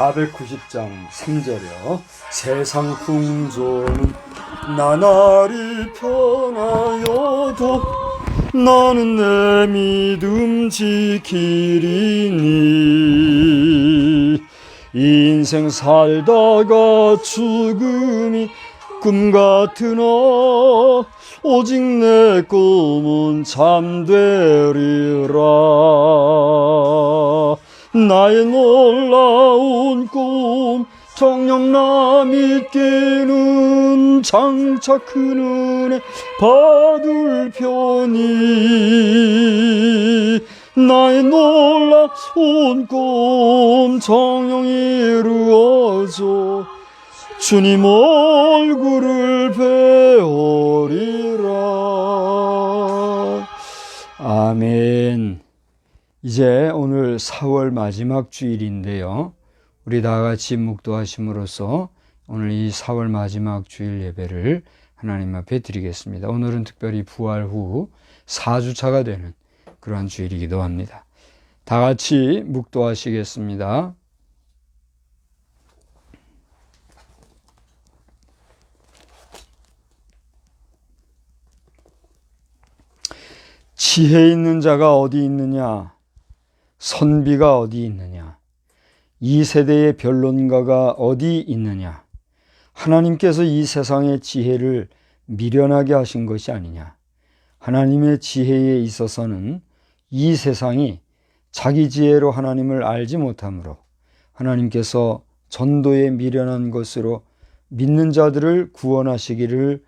490장 3절이요. 세상 풍조는 나날이 변하여도 나는 내 믿음 지키리니. 인생 살다가 죽음이 꿈 같으나 오직 내 꿈은 잠되리라. 나의 놀라운 꿈 정녕 나 믿기는 장차 큰 은혜 받을 편이. 나의 놀라운 꿈 정녕 이루어져 주님 얼굴을 배우리라. 아멘. 이제 오늘 4월 마지막 주일인데요. 우리 다 같이 묵도하심으로써 오늘 이 4월 마지막 주일 예배를 하나님 앞에 드리겠습니다. 오늘은 특별히 부활 후 4주차가 되는 그러한 주일이기도 합니다. 다 같이 묵도하시겠습니다. 지혜 있는 자가 어디 있느냐? 선비가 어디 있느냐? 이 세대의 변론가가 어디 있느냐? 하나님께서 이 세상의 지혜를 미련하게 하신 것이 아니냐? 하나님의 지혜에 있어서는 이 세상이 자기 지혜로 하나님을 알지 못하므로 하나님께서 전도에 미련한 것으로 믿는 자들을 구원하시기를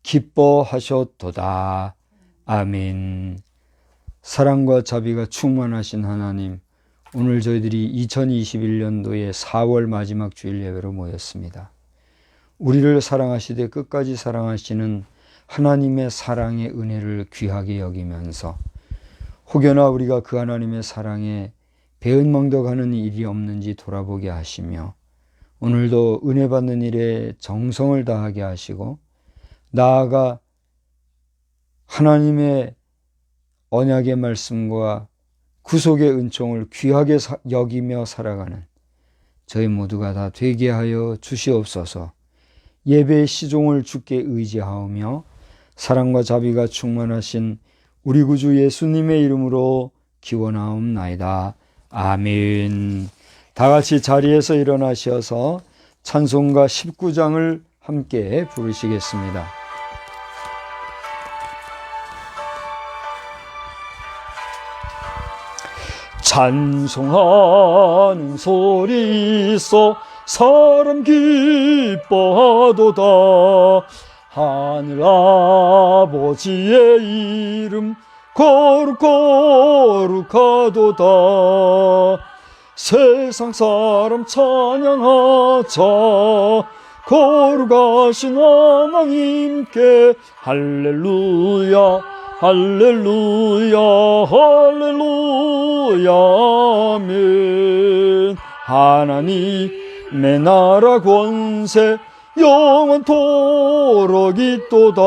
기뻐하셨도다. 아멘. 사랑과 자비가 충만하신 하나님, 오늘 저희들이 2021년도의 4월 마지막 주일 예배로 모였습니다. 우리를 사랑하시되 끝까지 사랑하시는 하나님의 사랑의 은혜를 귀하게 여기면서 혹여나 우리가 그 하나님의 사랑에 배은망덕하는 일이 없는지 돌아보게 하시며 오늘도 은혜 받는 일에 정성을 다하게 하시고 나아가 하나님의 언약의 말씀과 구속의 은총을 귀하게 여기며 살아가는 저희 모두가 다 되게 하여 주시옵소서. 예배의 시종을 주께 의지하오며 사랑과 자비가 충만하신 우리 구주 예수님의 이름으로 기원하옵나이다. 아멘. 다 같이 자리에서 일어나셔서 찬송가 19장을 함께 부르시겠습니다. 찬송하는 소리 있어 사람 기뻐하도다. 하늘 아버지의 이름 거룩거룩하도다. 세상 사람 찬양하자. 거룩하신 하나님께 할렐루야 할렐루야 할렐루야 아멘. 하나님의 나라 권세 영원토록 있도다.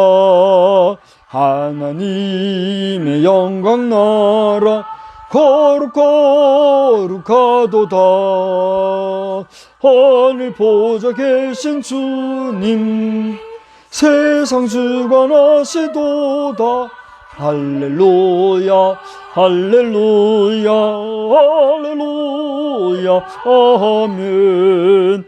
하나님의 영광 나라 거룩거룩하도다. 하늘 보좌 계신 주님 세상 주관하시도다. 할렐루야 할렐루야 할렐루야 아멘.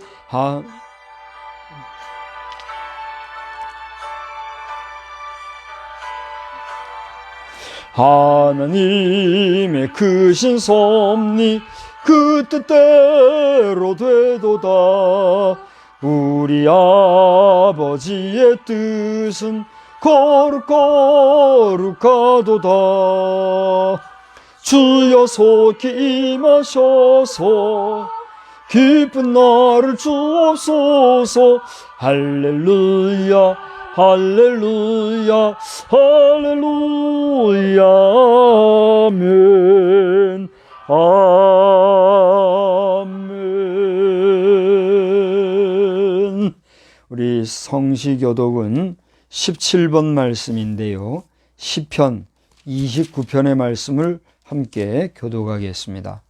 하나님의 크신 섭리 그 뜻대로 되도다. 우리 아버지의 뜻은 거룩거룩하도다. 주여 속히 임하셔서 기쁜 날을 주옵소서. 할렐루야 할렐루야 할렐루야 아멘 아멘. 우리 성시교독은 17번 말씀인데요, 시편 29편의 말씀을 함께 교독하겠습니다.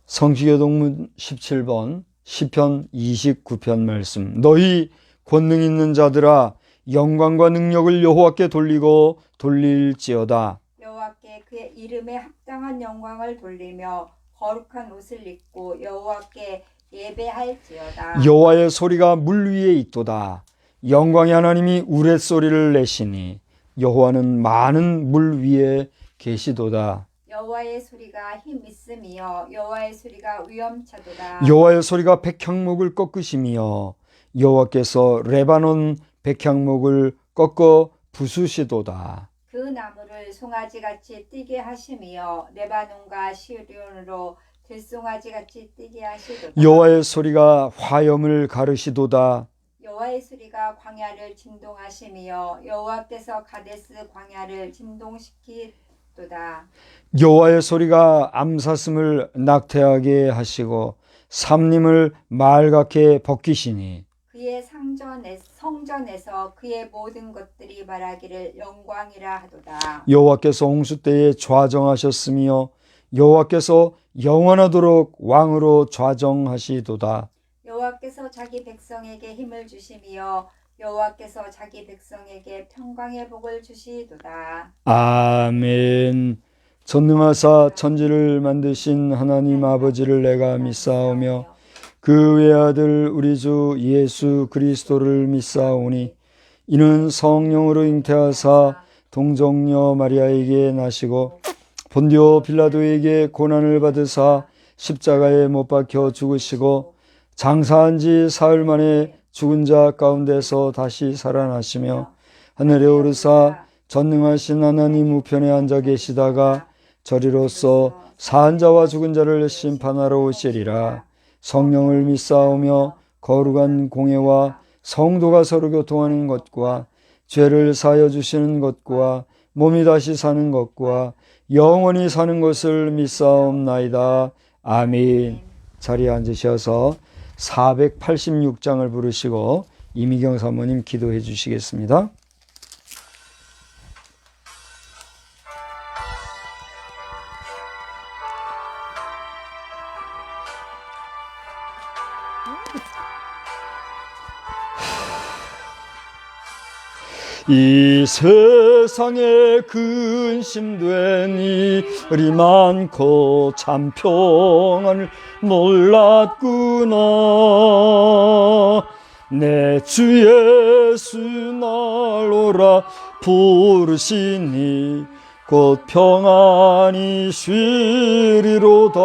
성시교독문 17번 시편 29편 말씀. 너희 권능 있는 자들아 영광과 능력을 여호와께 돌리고 돌릴지어다. 여호와께 그의 이름에 합당한 영광을 돌리며 거룩한 옷을 입고 여호와께 예배할지어다. 여호와의 소리가 물 위에 있도다. 영광의 하나님이 우레소리를 내시니 여호와는 많은 물 위에 계시도다. 여호와의 소리가 힘 있음이여 여호와의 소리가 위엄차도다. 여호와의 소리가 백향목을 꺾으시며 여호와께서 레바논 백향목을 꺾어 부수시도다. 그 나무를 송아지같이 뛰게 하심이여 레바논과 시리온으로 들송아지같이 뛰게 하시도다. 여호와의 소리가 화염을 가르시도다. 여호와의 소리가 광야를 진동하심이여 여호와께서 가데스 광야를 진동시키도다. 여호와의 소리가 암사슴을 낙태하게 하시고 삼림을 말갛게 벗기시니 그의 성전에서 그의 모든 것들이 말하기를 영광이라 하도다. 여호와께서 홍수 때에 좌정하셨으며 여호와께서 영원하도록 왕으로 좌정하시도다. 여호와께서 자기 백성에게 힘을 주시며 여호와께서 자기 백성에게 평강의 복을 주시도다. 아멘. 전능하사 천지를 만드신 하나님 아버지를 내가 믿사오며 그 외아들 우리 주 예수 그리스도를 믿사오니 이는 성령으로 잉태하사 동정녀 마리아에게 나시고 본디오 빌라도에게 고난을 받으사 십자가에 못 박혀 죽으시고 장사한 지 사흘 만에 죽은 자 가운데서 다시 살아나시며 하늘에 오르사 전능하신 하나님 우편에 앉아 계시다가 저리로서 사한 자와 죽은 자를 심판하러 오시리라. 성령을 믿사오며 거룩한 공예와 성도가 서로 교통하는 것과 죄를 사하여 주시는 것과 몸이 다시 사는 것과 영원히 사는 것을 믿사옵나이다. 아멘. 자리에 앉으셔서 486장을 부르시고 이미경 사모님 기도해 주시겠습니다. 이 세상에 근심된 일이 많고 참 평안을 몰랐구나. 내 주 예수 날 오라 부르시니 곧 평안이 쉬리로다.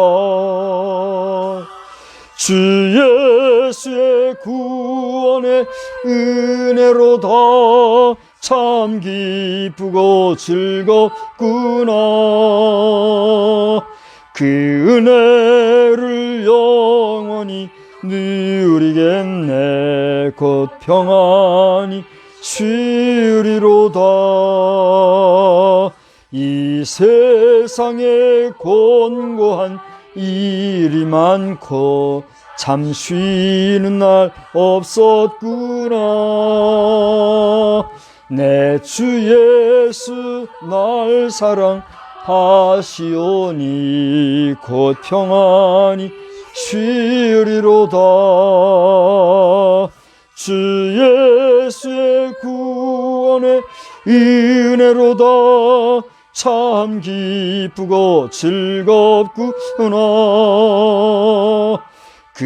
주 예수의 구원의 은혜로다. 참 기쁘고 즐겁구나. 그 은혜를 영원히 누리겠네. 곧 평안히 쉬리로다. 이 세상에 곤고한 일이 많고 참 쉬는 날 없었구나. 내 주 예수 날 사랑하시오니 곧 평안히 쉬리로다. 주 예수의 구원의 은혜로다. 참 기쁘고 즐겁구나. 그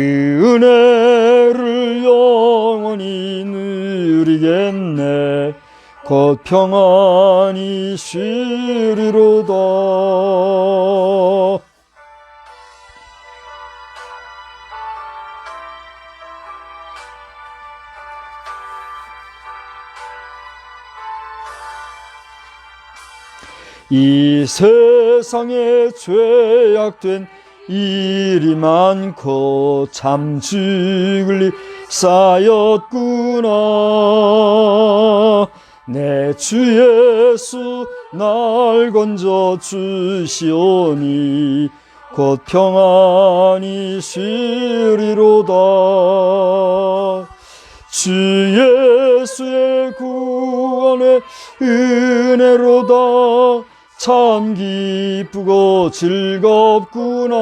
은혜를 영원히 누리겠네. 곧 평안히 쉬리로다. 이 세상에 죄악된 일이 많고 참 죽을 일 쌓였구나. 내 주 예수 날 건져 주시오니 곧 평안히 쉬리로다. 주 예수의 구원의 은혜로다. 참 기쁘고 즐겁구나.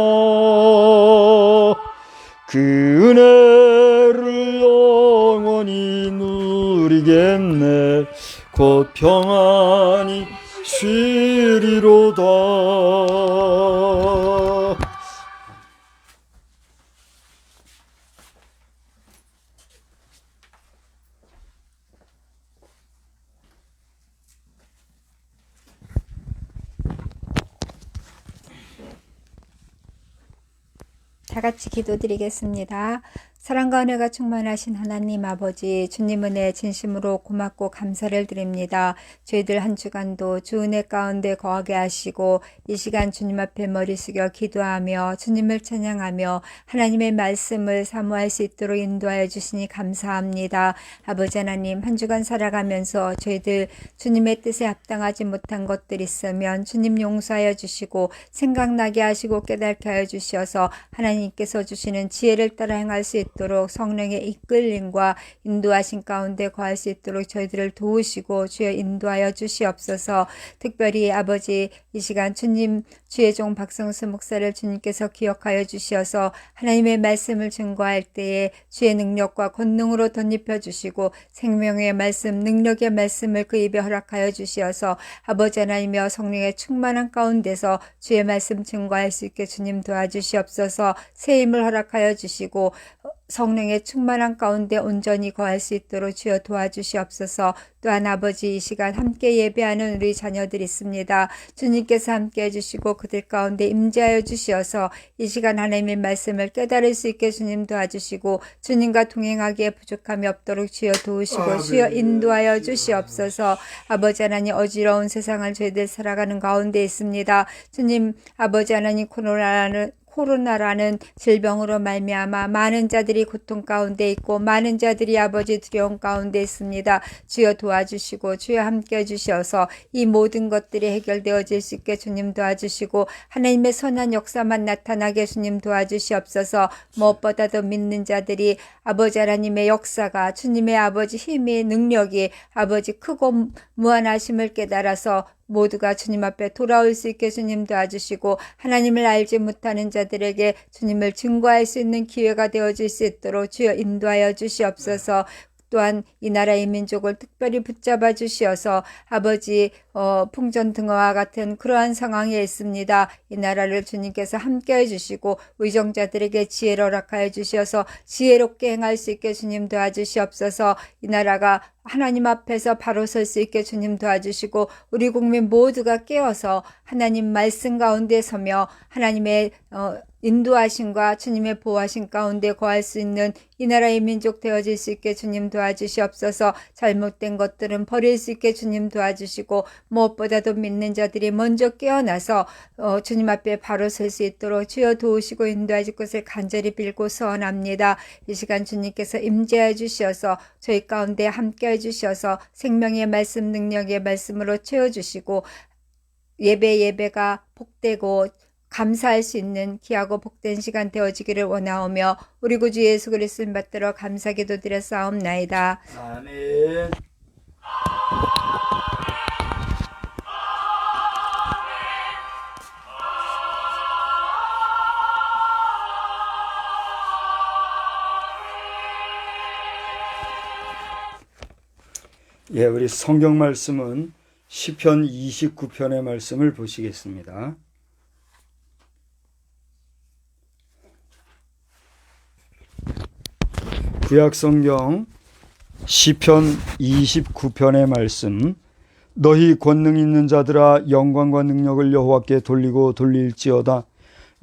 그 은혜를 영원히 누리겠네. 곧 평안히 쉬리로다. 다 같이 기도드리겠습니다. 사랑과 은혜가 충만하신 하나님 아버지, 주님 은혜 진심으로 고맙고 감사를 드립니다. 저희들 한 주간도 주 은혜 가운데 거하게 하시고 이 시간 주님 앞에 머리 숙여 기도하며 주님을 찬양하며 하나님의 말씀을 사모할 수 있도록 인도하여 주시니 감사합니다. 아버지 하나님, 한 주간 살아가면서 저희들 주님의 뜻에 합당하지 못한 것들 있으면 주님 용서하여 주시고 생각나게 하시고 깨닫게 하여 주셔서 하나님께서 주시는 지혜를 따라 행할 수 있도록 성령의 이끌림과 인도하신 가운데 거할 수 있도록 저희들을 도우시고 주여 인도하여 주시옵소서. 특별히 아버지, 이 시간 주님 주의 종 박성수 목사를 주님께서 기억하여 주시어서 하나님의 말씀을 증거할 때에 주의 능력과 권능으로 덧입혀 주시고 생명의 말씀, 능력의 말씀을 그 입에 허락하여 주시어서 아버지 하나님이여 성령의 충만한 가운데서 주의 말씀 증거할 수 있게 주님 도와주시옵소서. 새 힘을 허락하여 주시고 성령의 충만한 가운데 온전히 거할 수 있도록 주여 도와주시옵소서. 또한 아버지, 이 시간 함께 예배하는 우리 자녀들 있습니다. 주님께서 함께 해주시고 그들 가운데 임재하여 주시어서 이 시간 하나님의 말씀을 깨달을 수 있게 주님 도와주시고 주님과 동행하기에 부족함이 없도록 주여 도우시고 주여 인도하여 주시옵소서. 아버지 하나님, 코로나라는 질병으로 말미암아 많은 자들이 고통 가운데 있고 많은 자들이 아버지 두려움 가운데 있습니다. 주여 도와주시고 주여 함께 해주셔서 이 모든 것들이 해결되어질 수 있게 주님 도와주시고 하나님의 선한 역사만 나타나게 주님 도와주시옵소서. 무엇보다도 믿는 자들이 아버지 하나님의 역사가 주님의 아버지 힘의 능력이 아버지 크고 무한하심을 깨달아서 모두가 주님 앞에 돌아올 수 있게 주님 도와주시고 하나님을 알지 못하는 자들에게 주님을 증거할 수 있는 기회가 되어질 수 있도록 주여 인도하여 주시옵소서. 또한 이 나라의 민족을 특별히 붙잡아 주시어서 아버지 풍전등화와 같은 그러한 상황에 있습니다. 이 나라를 주님께서 함께 해주시고 의정자들에게 지혜를 허락하여 주시어서 지혜롭게 행할 수 있게 주님 도와주시옵소서. 이 나라가 하나님 앞에서 바로 설 수 있게 주님 도와주시고 우리 국민 모두가 깨어서 하나님 말씀 가운데 서며 하나님의 인도하심과 주님의 보호하심 가운데 거할 수 있는 이 나라의 민족 되어질 수 있게 주님 도와주시옵소서. 잘못된 것들은 버릴 수 있게 주님 도와주시고 무엇보다도 믿는 자들이 먼저 깨어나서 주님 앞에 바로 설 수 있도록 주여 도우시고 인도하실 것을 간절히 빌고 소원합니다. 이 시간 주님께서 임재해 주시어서 저희 가운데 함께 해주셔서 생명의 말씀 능력의 말씀으로 채워주시고 예배가 복되고 감사할 수 있는 귀하고 복된 시간 되어지기를 원하오며 우리 구주 예수 그리스도를 받들어 감사 기도드려 싸움나이다. 아멘. 예, 우리 성경 말씀은 시편 29편의 말씀을 보시겠습니다. 구약 성경 시편 29편의 말씀. 너희 권능 있는 자들아 영광과 능력을 여호와께 돌리고 돌릴지어다.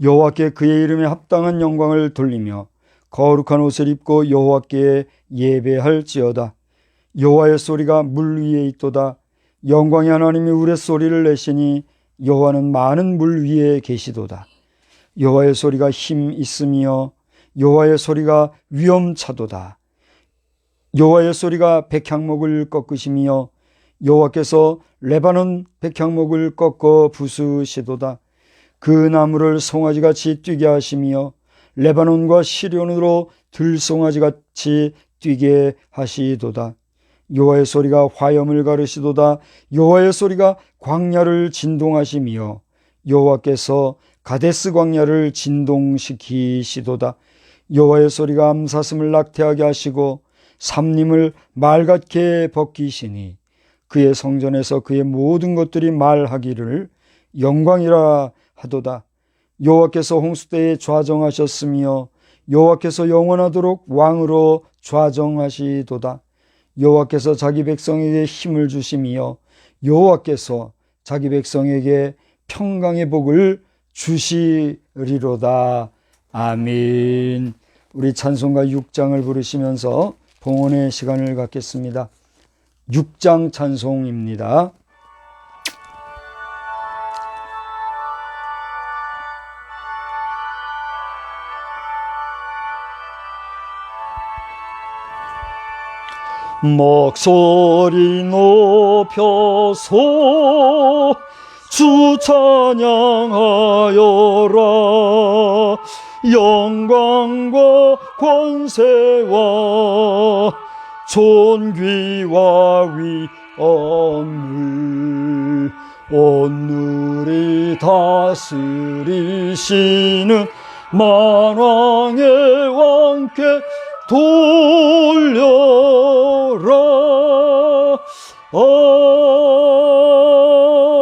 여호와께 그의 이름에 합당한 영광을 돌리며 거룩한 옷을 입고 여호와께 예배할지어다. 여호와의 소리가 물 위에 있도다. 영광의 하나님이 우레소리를 내시니 여호와는 많은 물 위에 계시도다. 여호와의 소리가 힘 있으며 여호와의 소리가 위엄차도다. 여호와의 소리가 백향목을 꺾으시며 여호와께서 레바논 백향목을 꺾어 부수시도다. 그 나무를 송아지같이 뛰게 하시며 레바논과 시련으로 들송아지같이 뛰게 하시도다. 여호와의 소리가 화염을 가르시도다. 여호와의 소리가 광야를 진동하시며 여호와께서 가데스 광야를 진동시키시도다. 여호와의 소리가 암사슴을 낙태하게 하시고 삼림을 말같게 벗기시니 그의 성전에서 그의 모든 것들이 말하기를 영광이라 하도다. 여호와께서 홍수 때에 좌정하셨으며 여호와께서 영원하도록 왕으로 좌정하시도다. 여호와께서 자기 백성에게 힘을 주시며 여호와께서 자기 백성에게 평강의 복을 주시리로다. 아멘. 우리 찬송가 6장을 부르시면서 봉헌의 시간을 갖겠습니다. 6장 찬송입니다. 목소리 높여서 주 찬양하여라. 영광과 권세와 존귀와 위엄을 오늘이 다스리시는 만왕의 왕께 돌려라.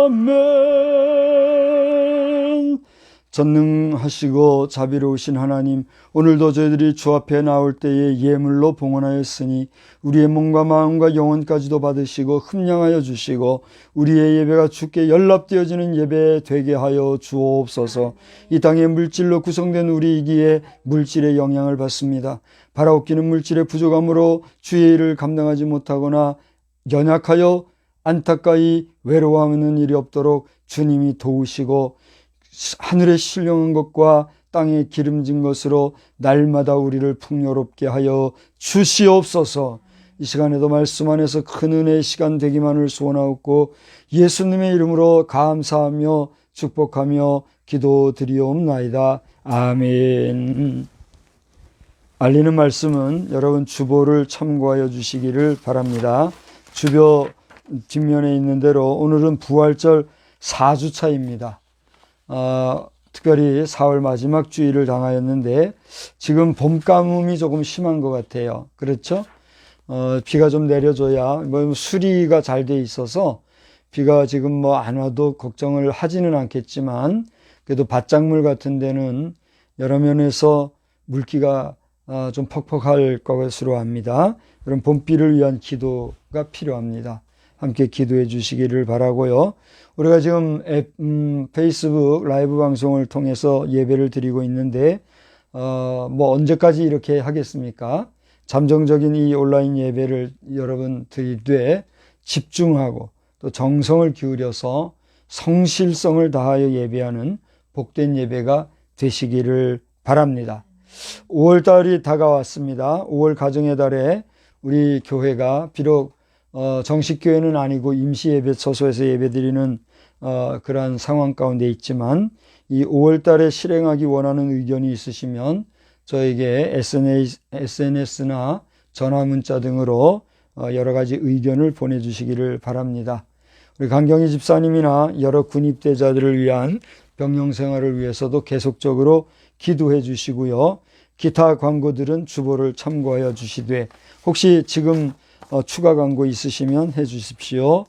아멘. 전능하시고 자비로우신 하나님, 오늘도 저희들이 주 앞에 나올 때에 예물로 봉헌하였으니 우리의 몸과 마음과 영혼까지도 받으시고 흠량하여 주시고 우리의 예배가 주께 연락되어지는 예배 되게 하여 주옵소서. 이 땅의 물질로 구성된 우리이기에 물질의 영향을 받습니다. 바라옵기는 물질의 부족함으로 주의 일을 감당하지 못하거나 연약하여 안타까이 외로워하는 일이 없도록 주님이 도우시고 하늘의 신령한 것과 땅에 기름진 것으로 날마다 우리를 풍요롭게 하여 주시옵소서. 이 시간에도 말씀 안에서 큰 은혜의 시간 되기만을 소원하옵고 예수님의 이름으로 감사하며 축복하며 기도드리옵나이다. 아멘. 알리는 말씀은 여러분 주보를 참고하여 주시기를 바랍니다. 주보 뒷면에 있는 대로 오늘은 부활절 4주차입니다. 특별히 4월 마지막 주일을 당하였는데 지금 봄 가뭄이 조금 심한 것 같아요. 그렇죠? 비가 좀 내려줘야 수리가 잘 돼 있어서 비가 지금 안 와도 걱정을 하지는 않겠지만 그래도 밭작물 같은 데는 여러 면에서 물기가 좀 퍽퍽할 것으로 합니다. 그럼 봄비를 위한 기도가 필요합니다. 함께 기도해 주시기를 바라고요. 우리가 지금 페이스북 라이브 방송을 통해서 예배를 드리고 있는데 언제까지 이렇게 하겠습니까? 잠정적인 이 온라인 예배를 여러분 드리되 집중하고 또 정성을 기울여서 성실성을 다하여 예배하는 복된 예배가 되시기를 바랍니다. 5월달이 다가왔습니다. 5월 가정의 달에 우리 교회가 비록 정식 교회는 아니고 임시 예배 처소에서 예배드리는 그러한 상황 가운데 있지만 이 5월달에 실행하기 원하는 의견이 있으시면 저에게 SNS나 전화 문자 등으로 여러 가지 의견을 보내주시기를 바랍니다. 우리 강경희 집사님이나 여러 군입대자들을 위한 병영 생활을 위해서도 계속적으로 기도해 주시고요. 기타 광고들은 주보를 참고하여 주시되 혹시 지금 추가 광고 있으시면 해 주십시오.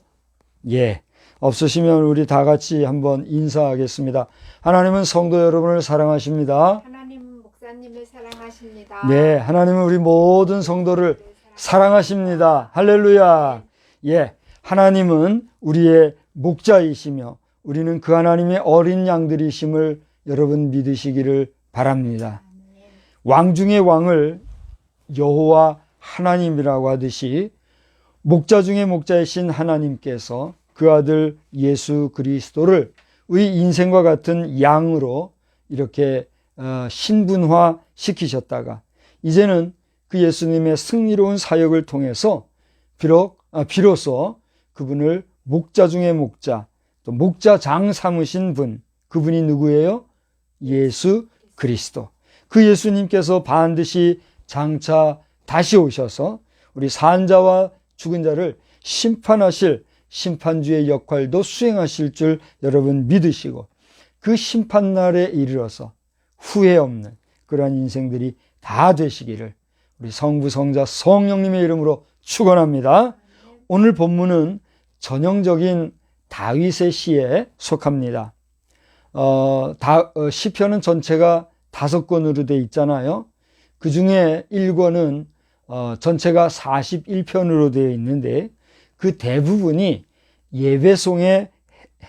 예. 없으시면 우리 다 같이 한번 인사하겠습니다. 하나님은 성도 여러분을 사랑하십니다. 하나님은 목사님을 사랑하십니다. 네, 하나님은 우리 모든 성도를 사랑하십니다. 할렐루야. 예, 하나님은 우리의 목자이시며 우리는 그 하나님의 어린 양들이심을 여러분 믿으시기를 바랍니다. 왕 중의 왕을 여호와 하나님이라고 하듯이 목자 중의 목자이신 하나님께서 그 아들 예수 그리스도를 의 인생과 같은 양으로 이렇게 신분화 시키셨다가 이제는 그 예수님의 승리로운 사역을 통해서 비로소 그분을 목자 중의 목자, 또 목자장 삼으신 분, 그분이 누구예요? 예수 그리스도. 그 예수님께서 반드시 장차 다시 오셔서 우리 산자와 죽은 자를 심판하실 심판주의 역할도 수행하실 줄 여러분 믿으시고 그 심판날에 이르러서 후회 없는 그러한 인생들이 다 되시기를 우리 성부 성자 성령님의 이름으로 축원합니다. 오늘 본문은 전형적인 다윗의 시에 속합니다. 시편은 전체가 5권으로 되어 있잖아요. 그 중에 1권은 전체가 41편으로 되어 있는데 그 대부분이 예배송에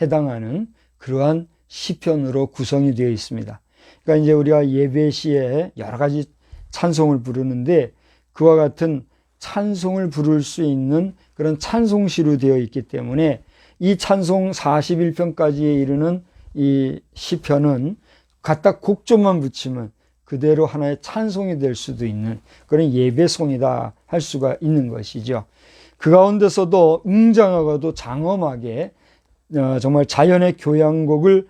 해당하는 그러한 시편으로 구성이 되어 있습니다. 그러니까 이제 우리가 예배 시에 여러 가지 찬송을 부르는데 그와 같은 찬송을 부를 수 있는 그런 찬송시로 되어 있기 때문에 이 찬송 41편까지에 이르는 이 시편은 갖다 곡조만 붙이면 그대로 하나의 찬송이 될 수도 있는 그런 예배송이다 할 수가 있는 것이죠. 그 가운데서도 웅장하고도 장엄하게 정말 자연의 교향곡을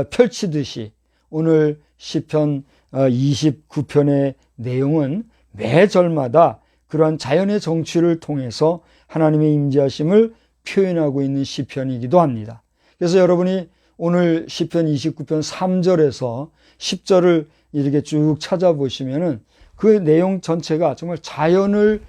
펼치듯이 오늘 시편 29편의 내용은 매 절마다 그러한 자연의 정취를 통해서 하나님의 임재하심을 표현하고 있는 시편이기도 합니다. 그래서 여러분이 오늘 시편 29편 3절에서 10절을 이렇게 쭉 찾아보시면은 그 내용 전체가 정말 자연을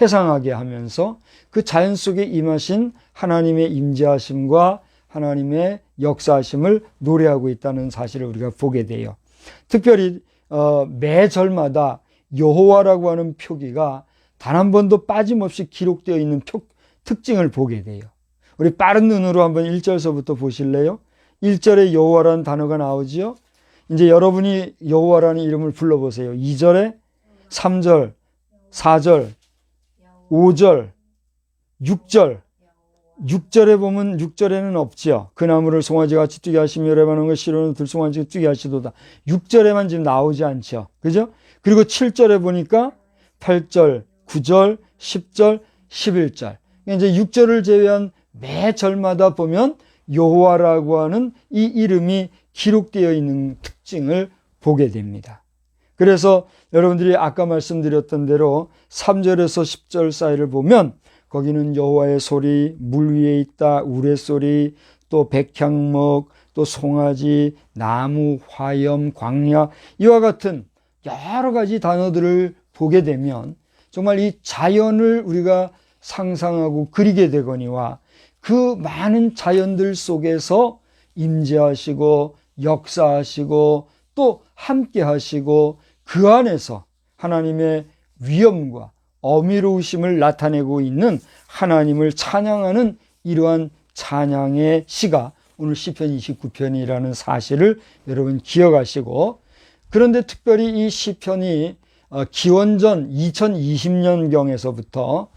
회상하게 하면서 그 자연 속에 임하신 하나님의 임재하심과 하나님의 역사하심을 노래하고 있다는 사실을 우리가 보게 돼요. 특별히 매 절마다 여호와라고 하는 표기가 단 한 번도 빠짐없이 기록되어 있는 특징을 보게 돼요. 우리 빠른 눈으로 한번 1절서부터 보실래요? 1절에 여호와라는 단어가 나오지요. 이제 여러분이 여호와라는 이름을 불러보세요. 2절에 3절, 4절, 5절, 6절. 6절에 보면 6절에는 없지요. 그 나무를 송아지같이 뛰게 하시며 열에만한 것 시로는 들송아지같이 뛰게 하시도다. 6절에만 지금 나오지 않죠. 그죠? 그리고 7절에 보니까 8절, 9절, 10절, 11절. 이제 6절을 제외한 매 절마다 보면 여호와라고 하는 이 이름이 기록되어 있는 특징을 보게 됩니다. 그래서 여러분들이 아까 말씀드렸던 대로 3절에서 10절 사이를 보면 거기는 여호와의 소리, 물 위에 있다, 우레소리, 또 백향목, 또 송아지, 나무, 화염, 광야, 이와 같은 여러 가지 단어들을 보게 되면 정말 이 자연을 우리가 상상하고 그리게 되거니와 그 많은 자연들 속에서 임재하시고 역사하시고 또 함께 하시고 그 안에서 하나님의 위엄과 어미로우심을 나타내고 있는 하나님을 찬양하는 이러한 찬양의 시가 오늘 시편 29편이라는 사실을 여러분 기억하시고, 그런데 특별히 이 시편이 기원전 2020년경에서부터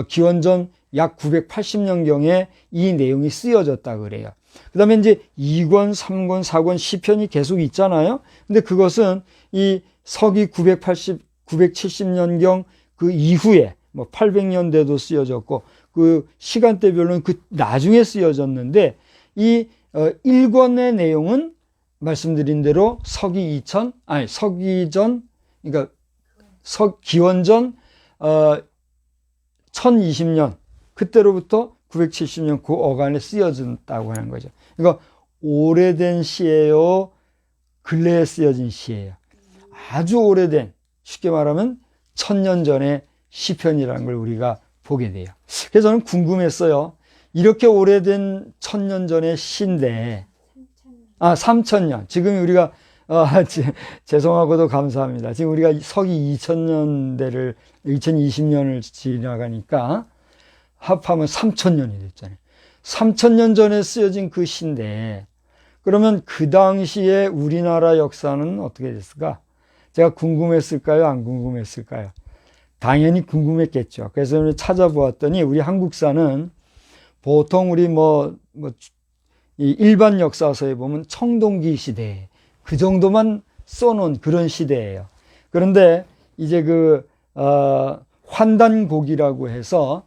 기원전 약 980년경에 이 내용이 쓰여졌다 그래요. 그 다음에 이제 2권, 3권, 4권 시편이 계속 있잖아요. 근데 그것은 이 서기 970년경 그 이후에 뭐 800년대도 쓰여졌고 그 시간대별로는 그 나중에 쓰여졌는데 이 1권의 내용은 말씀드린 대로 서기전 그러니까 기원전 1020년 그때로부터 970년 그 어간에 쓰여졌다고 하는 거죠. 그러니까 오래된 시예요, 근래에 쓰여진 시예요. 아주 오래된, 쉽게 말하면 1000년 전의 시편이라는 걸 우리가 보게 돼요. 그래서 저는 궁금했어요. 이렇게 오래된 1000년 전의 시인데 3000년. 지금 우리가 죄송하고도 감사합니다. 지금 우리가 서기 2000년대를 2020년을 지나가니까 합하면 3000년이 됐잖아요. 3000년 전에 쓰여진 그 시인데 그러면 그 당시에 우리나라 역사는 어떻게 됐을까? 제가 궁금했을까요? 안 궁금했을까요? 당연히 궁금했겠죠. 그래서 찾아보았더니 우리 한국사는 보통 우리 이 일반 역사서에 보면 청동기 시대 그 정도만 써놓은 그런 시대예요. 그런데 이제 환단곡이라고 해서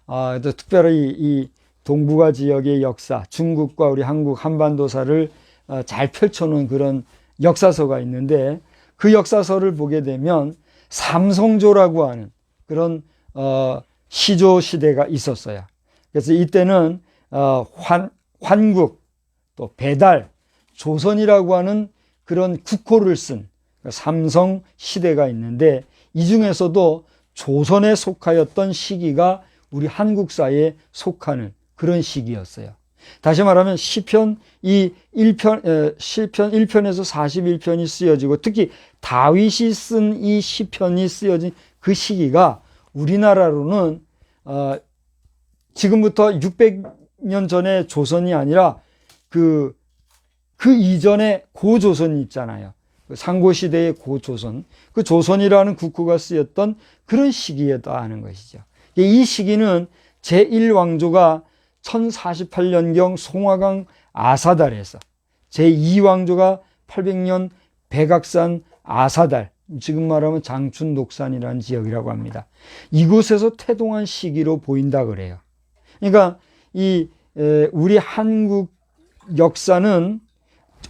또 특별히 이 동북아 지역의 역사, 중국과 우리 한국 한반도사를 잘 펼쳐놓은 그런 역사서가 있는데 그 역사서를 보게 되면 삼성조라고 하는 그런 시조 시대가 있었어요. 그래서 이때는 환국, 또 배달, 조선이라고 하는 그런 국호를 쓴 삼성 시대가 있는데 이 중에서도 조선에 속하였던 시기가 우리 한국사에 속하는 그런 시기였어요. 다시 말하면 시편 1편에서 41편이 쓰여지고 특히 다윗이 쓴 이 시편이 쓰여진 그 시기가 우리나라로는 지금부터 600년 전에 조선이 아니라 그 이전에 고조선이 있잖아요. 상고시대의 고조선. 그 조선이라는 국호가 쓰였던 그런 시기에다 하는 것이죠. 이 시기는 제1왕조가 1048년경 송화강 아사달에서, 제2왕조가 800년 백악산 아사달, 지금 말하면 장춘 녹산이라는 지역이라고 합니다. 이곳에서 태동한 시기로 보인다 그래요. 그러니까 우리 한국 역사는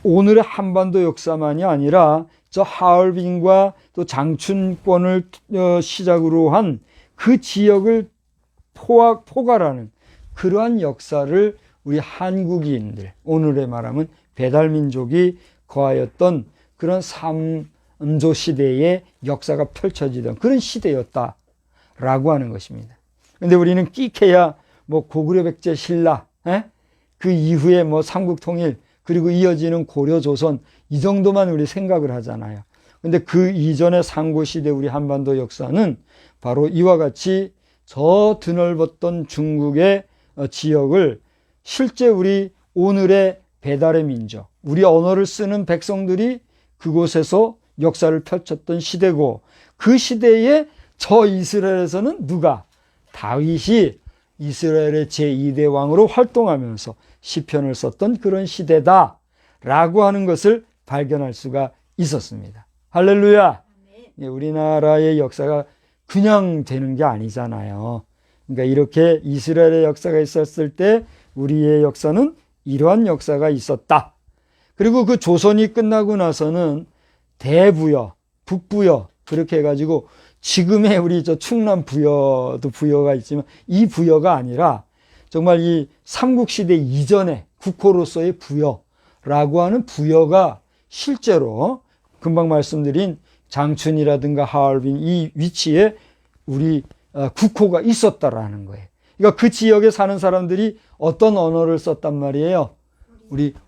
오늘의 한반도 역사만이 아니라 저 하얼빈과 또 장춘권을 시작으로 한 그 지역을 포괄하는 그러한 역사를 우리 한국인들, 오늘에 말하면 배달민족이 거하였던 그런 삼조 시대의 역사가 펼쳐지던 그런 시대였다라고 하는 것입니다. 근데 우리는 끼케야 고구려 백제 신라, 그 이후에 삼국통일, 그리고 이어지는 고려 조선, 이 정도만 우리 생각을 하잖아요. 근데 그 이전의 상고시대 우리 한반도 역사는 바로 이와 같이 저 드넓었던 중국의 지역을 실제 우리 오늘의 배달의 민족, 우리 언어를 쓰는 백성들이 그곳에서 역사를 펼쳤던 시대고, 그 시대에 저 이스라엘에서는 누가? 다윗이 이스라엘의 제2대 왕으로 활동하면서 시편을 썼던 그런 시대다라고 하는 것을 발견할 수가 있었습니다. 할렐루야. 우리나라의 역사가 그냥 되는 게 아니잖아요. 그러니까 이렇게 이스라엘의 역사가 있었을 때 우리의 역사는 이러한 역사가 있었다. 그리고 그 조선이 끝나고 나서는 대부여, 북부여 그렇게 해가지고 지금의 우리 저 충남 부여도 부여가 있지만 이 부여가 아니라 정말 이 삼국시대 이전의 국호로서의 부여라고 하는 부여가 실제로 금방 말씀드린 장춘이라든가 하얼빈 이 위치에 우리 국호가 있었다라는 거예요. 그러니까 그 지역에 사는 사람들이 어떤 언어를 썼단 말이에요.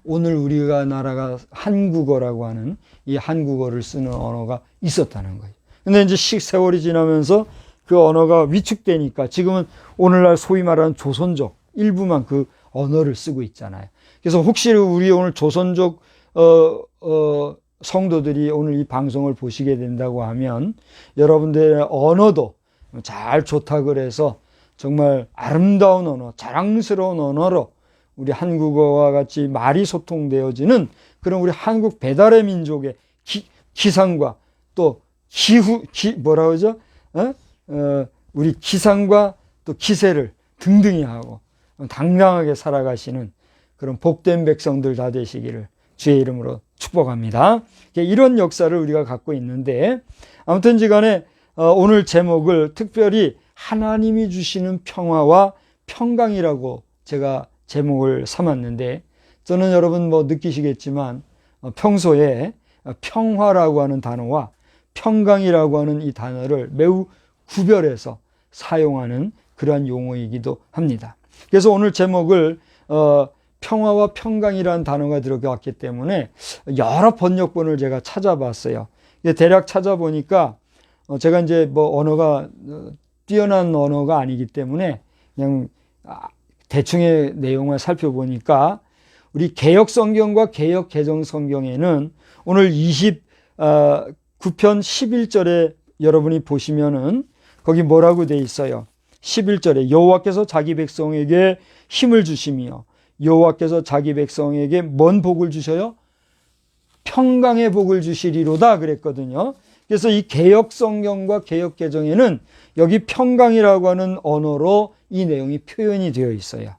오늘 우리가 나라가 한국어라고 하는 이 한국어를 쓰는 언어가 있었다는 거예요. 근데 이제 세월이 지나면서 그 언어가 위축되니까 지금은 오늘날 소위 말하는 조선족 일부만 그 언어를 쓰고 있잖아요. 그래서 혹시 우리 오늘 조선족 성도들이 오늘 이 방송을 보시게 된다고 하면 여러분들의 언어도 잘 좋다 그래서 정말 아름다운 언어, 자랑스러운 언어로 우리 한국어와 같이 말이 소통되어지는 그런 우리 한국 배달의 민족의 기상과 또 뭐라 그러죠? 우리 기상과 또 기세를 등등히 하고 당당하게 살아가시는 그런 복된 백성들 다 되시기를 주의 이름으로 축복합니다. 이런 역사를 우리가 갖고 있는데 아무튼지 간에 오늘 제목을 특별히 하나님이 주시는 평화와 평강이라고 제가 제목을 삼았는데 저는 여러분 느끼시겠지만 평소에 평화라고 하는 단어와 평강이라고 하는 이 단어를 매우 구별해서 사용하는 그러한 용어이기도 합니다. 그래서 오늘 제목을 평화와 평강이라는 단어가 들어갔기 때문에 여러 번역본을 제가 찾아봤어요. 대략 찾아보니까 제가 이제 언어가 뛰어난 언어가 아니기 때문에 그냥 대충의 내용을 살펴보니까 우리 개역 성경과 개역 개정 성경에는 오늘 29편 11절에 여러분이 보시면은 거기 뭐라고 돼 있어요? 11절에 여호와께서 자기 백성에게 힘을 주시며 여호와께서 자기 백성에게 뭔 복을 주셔요? 평강의 복을 주시리로다 그랬거든요. 그래서 이 개역 성경과 개역 개정에는 여기 평강이라고 하는 언어로 이 내용이 표현이 되어 있어요.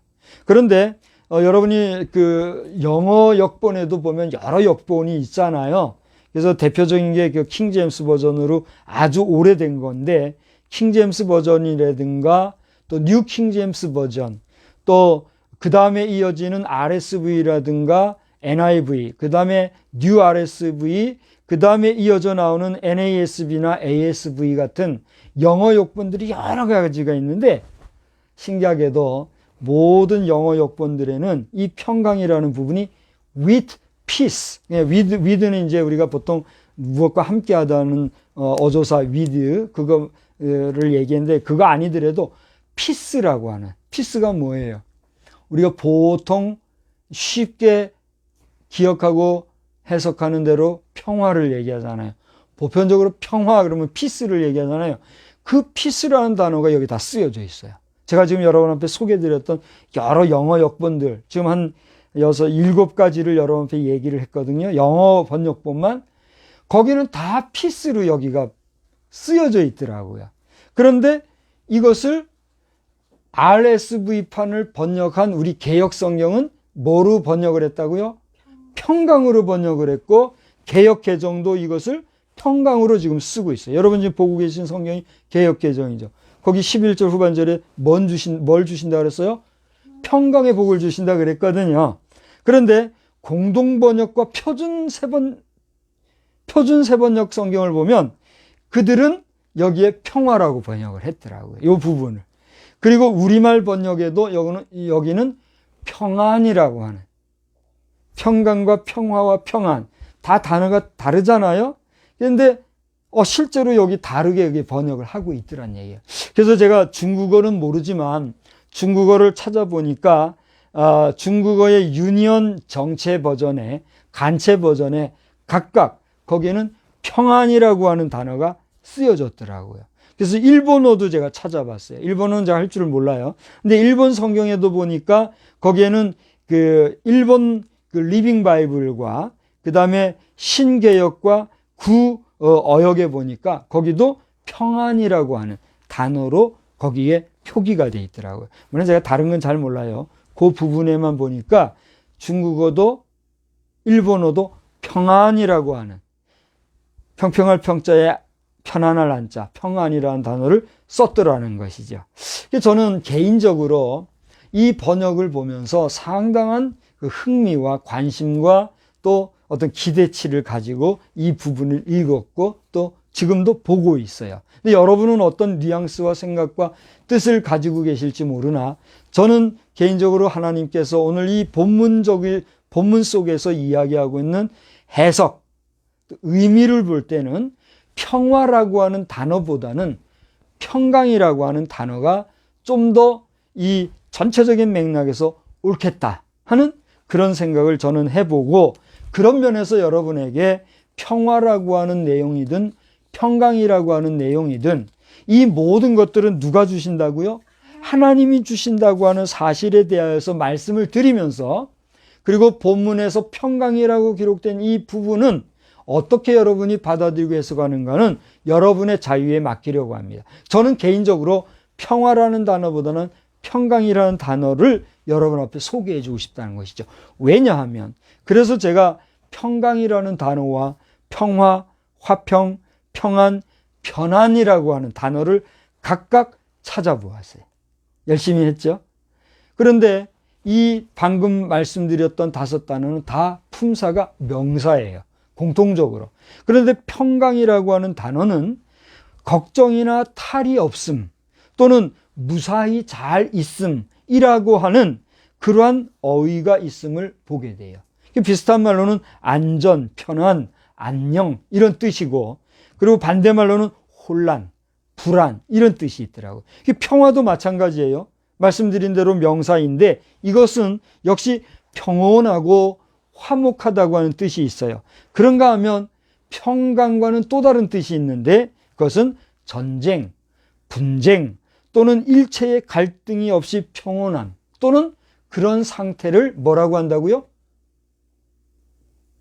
그런데 여러분이 그 영어 역본에도 보면 여러 역본이 있잖아요. 그래서 대표적인 게 그 킹제임스 버전으로 아주 오래된 건데 킹제임스 버전이라든가 또 뉴 킹제임스 버전 또 그 다음에 이어지는 RSV라든가 NIV 그 다음에 뉴 RSV 그 다음에 이어져 나오는 NASB나 ASV 같은 영어 역본들이 여러 가지가 있는데 신기하게도 모든 영어 역본들에는 이 평강이라는 부분이 with peace, with는 이제 우리가 보통 무엇과 함께 하다는 어조사 with 그거를 얘기했는데 그거 아니더라도 peace라고 하는 peace가 뭐예요? 우리가 보통 쉽게 기억하고 해석하는 대로 평화를 얘기하잖아요. 보편적으로 평화 그러면 피스를 얘기하잖아요. 그 피스라는 단어가 여기 다 쓰여져 있어요. 제가 지금 여러분 앞에 소개해드렸던 여러 영어 역본들 지금 한 6, 7가지를 여러분 앞에 얘기를 했거든요. 영어 번역본만 거기는 다 피스로 여기가 쓰여져 있더라고요. 그런데 이것을 RSV판을 번역한 우리 개역 성경은 뭐로 번역을 했다고요? 평강으로 번역을 했고 개역 개정도 이것을 평강으로 지금 쓰고 있어요. 여러분 지금 보고 계신 성경이 개역 개정이죠. 거기 11절 후반절에 뭘 주신다 그랬어요? 평강의 복을 주신다 그랬거든요. 그런데 공동 번역과 표준 세번역 성경을 보면 그들은 여기에 평화라고 번역을 했더라고요. 이 부분을. 그리고 우리말 번역에도 여기는 평안이라고 하는 평강과 평화와 평안 다 단어가 다르잖아요. 그런데 실제로 여기 다르게 여기 번역을 하고 있더란 얘기예요. 그래서 제가 중국어는 모르지만 중국어를 찾아보니까 중국어의 유니언 정체 버전에 간체 버전에 각각 거기에는 평안이라고 하는 단어가 쓰여졌더라고요. 그래서 일본어도 제가 찾아봤어요. 일본어는 제가 할 줄을 몰라요. 근데 일본 성경에도 보니까 거기에는 그 일본 그 리빙 바이블과 그 다음에 신개역과 어역에 보니까 거기도 평안이라고 하는 단어로 거기에 표기가 돼 있더라고요. 물론 제가 다른 건 잘 몰라요. 그 부분에만 보니까 중국어도 일본어도 평안이라고 하는, 평평할 평자에 편안할 한자, 평안이라는 단어를 썼더라는 것이죠. 저는 개인적으로 이 번역을 보면서 상당한 그 흥미와 관심과 또 어떤 기대치를 가지고 이 부분을 읽었고 또 지금도 보고 있어요. 근데 여러분은 어떤 뉘앙스와 생각과 뜻을 가지고 계실지 모르나 저는 개인적으로 하나님께서 오늘 이 본문 속에서 이야기하고 있는 해석, 의미를 볼 때는 평화라고 하는 단어보다는 평강이라고 하는 단어가 좀 더 이 전체적인 맥락에서 옳겠다 하는 그런 생각을 저는 해보고, 그런 면에서 여러분에게 평화라고 하는 내용이든 평강이라고 하는 내용이든 이 모든 것들은 누가 주신다고요? 하나님이 주신다고 하는 사실에 대하여서 말씀을 드리면서, 그리고 본문에서 평강이라고 기록된 이 부분은 어떻게 여러분이 받아들이고 해석하는가는 여러분의 자유에 맡기려고 합니다. 저는 개인적으로 평화라는 단어보다는 평강이라는 단어를 여러분 앞에 소개해 주고 싶다는 것이죠. 왜냐하면 그래서 제가 평강이라는 단어와 평화, 화평, 평안, 편안이라고 하는 단어를 각각 찾아보았어요. 열심히 했죠. 그런데 이 방금 말씀드렸던 5단어는 다 품사가 명사예요. 공통적으로. 그런데 평강이라고 하는 단어는 걱정이나 탈이 없음 또는 무사히 잘 있음이라고 하는 그러한 어휘가 있음을 보게 돼요. 비슷한 말로는 안전, 편안, 안녕 이런 뜻이고, 그리고 반대말로는 혼란, 불안 이런 뜻이 있더라고요. 평화도 마찬가지예요. 말씀드린 대로 명사인데 이것은 역시 평온하고 화목하다고 하는 뜻이 있어요. 그런가 하면 평강과는 또 다른 뜻이 있는데 그것은 전쟁, 분쟁 또는 일체의 갈등이 없이 평온함 또는 그런 상태를 뭐라고 한다고요?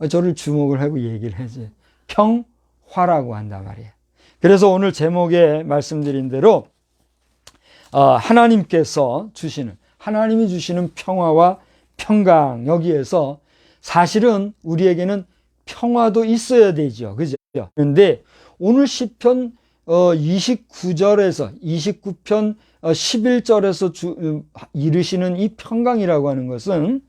저를 주목을 하고 얘기를 해야지. 평화라고 한단 말이에요. 그래서 오늘 제목에 말씀드린 대로 하나님이 주시는 평화와 평강, 여기에서 사실은 우리에게는 평화도 있어야 되죠. 그죠? 그런데 오늘 시편 29편 11절에서 이르시는 이 평강이라고 하는 것은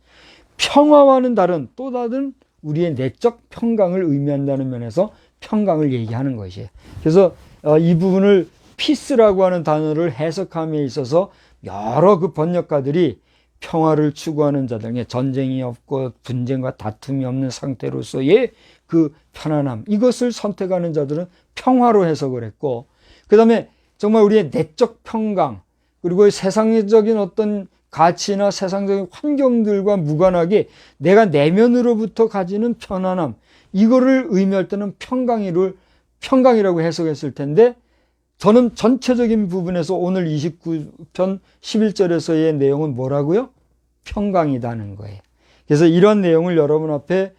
평화와는 또 다른 우리의 내적 평강을 의미한다는 면에서 평강을 얘기하는 것이에요. 그래서 이 부분을 피스라고 하는 단어를 해석함에 있어서 여러 그 번역가들이 평화를 추구하는 자들, 전쟁이 없고 분쟁과 다툼이 없는 상태로서의 그 편안함, 이것을 선택하는 자들은 평화로 해석을 했고, 그 다음에 정말 우리의 내적 평강, 그리고 세상적인 어떤 가치나 세상적인 환경들과 무관하게 내가 내면으로부터 가지는 편안함, 이거를 의미할 때는 평강이라고 해석했을 텐데, 저는 전체적인 부분에서 오늘 29편 11절에서의 내용은 뭐라고요? 평강이다는 거예요. 그래서 이런 내용을 여러분 앞에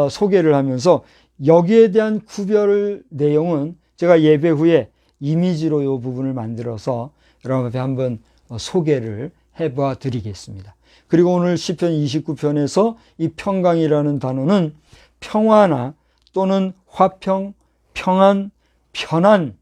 소개를 하면서 여기에 대한 구별 내용은 제가 예배 후에 이미지로 이 부분을 만들어서 여러분 앞에 한번 소개를 해봐 드리겠습니다. 그리고 오늘 시편 29편에서 이 평강이라는 단어는 평화나 또는 화평, 평안, 편안,